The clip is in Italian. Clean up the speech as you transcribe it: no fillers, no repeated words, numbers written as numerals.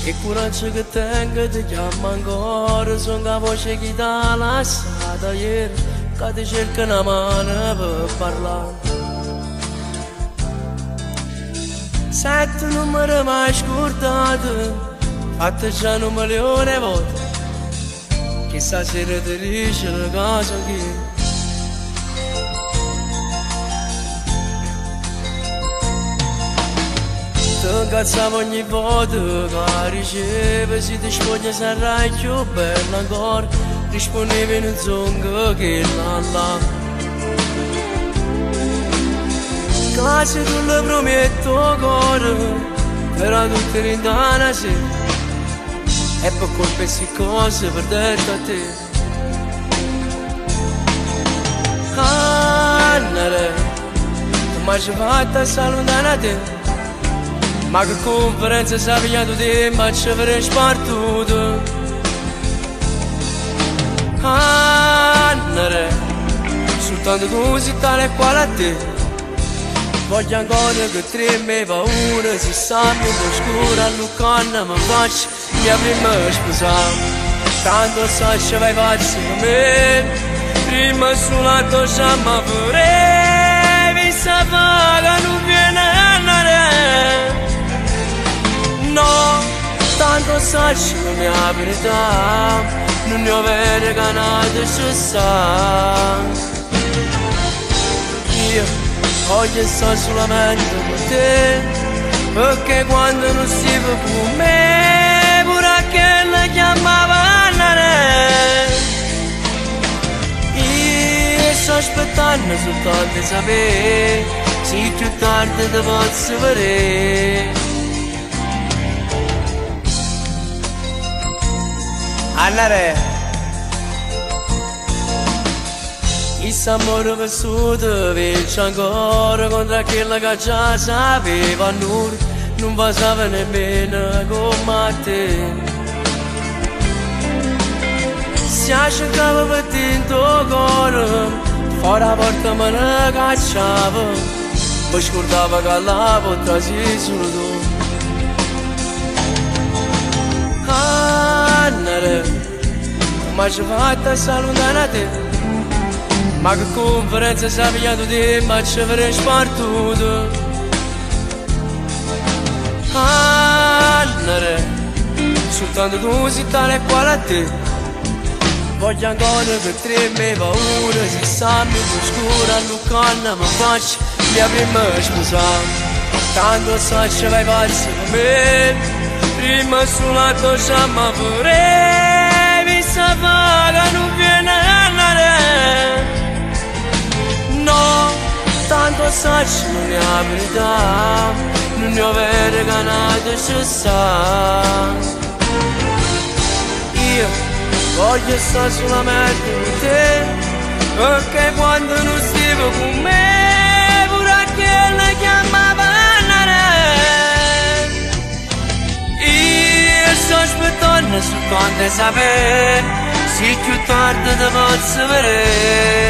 E coraggio che tengo ti chiamo ancora, sono la voce che ti ha lasciata ieri, che ti cerca una mano per parlare. Se tu non mi hai mai scordato, fatto già un milione di volte, che stasera ti dice le cose che ti incazzavo ogni volta che ricevi, se ti spoglia sarai più bella ancora, rispondevi in un zongo che là. Casi tu le prometto cuore, però tutte rindana sì, e per colpe queste cose per detto a te. Annare, tu mi hai fatto salutare a te, ma che conferenza sapeva tu te, ma ci avrei spartuto. Annare, soltanto tu sei tale e quale a te. Voglio ancora che treme paura, si sa più oscura, a Lucana mi faccio mia prima sposa. Tanto sai che vai faccio con me, prima sulla tua giamma vorrei, sapeva che non viene a andare. No, tanto sai che la mia verità, non ne ho vero canale ci sta. Voglio stare solamente con te, perché quando non stai con me, pure che la chiamava Annare. Io sto aspettando soltanto di sapere, se più tardi ti posso vedere. Annare, questo amore vissuto vince ancora contro quella che già sapeva non passava nemmeno come te. Si asciugava per dentro cuore, fuori la porta me ne cacciava, poi scordava che la porta sei solo tu. Annare, mi hai fatto salutare a te, ma che conferenza sapeva tu te, ma ci avrei spartuto. Annare, soltanto tu sei tale e quale a te. Voglio ancora che treme paura, si sa più oscura, a Lucana mi faccio mia prima sposa. Tanto sai che vai pazzo con me, prima sulla tua giamma vorrei, sapeva che non viene a andare. No, tanto sai che non è la verità, non ne ho vero canale ci sta. Io voglio stare solamente con te, perché quando non stai con me, pure che la chiamava Annare. Io sto aspettando soltanto di sapere, se più tardi ti posso vedere.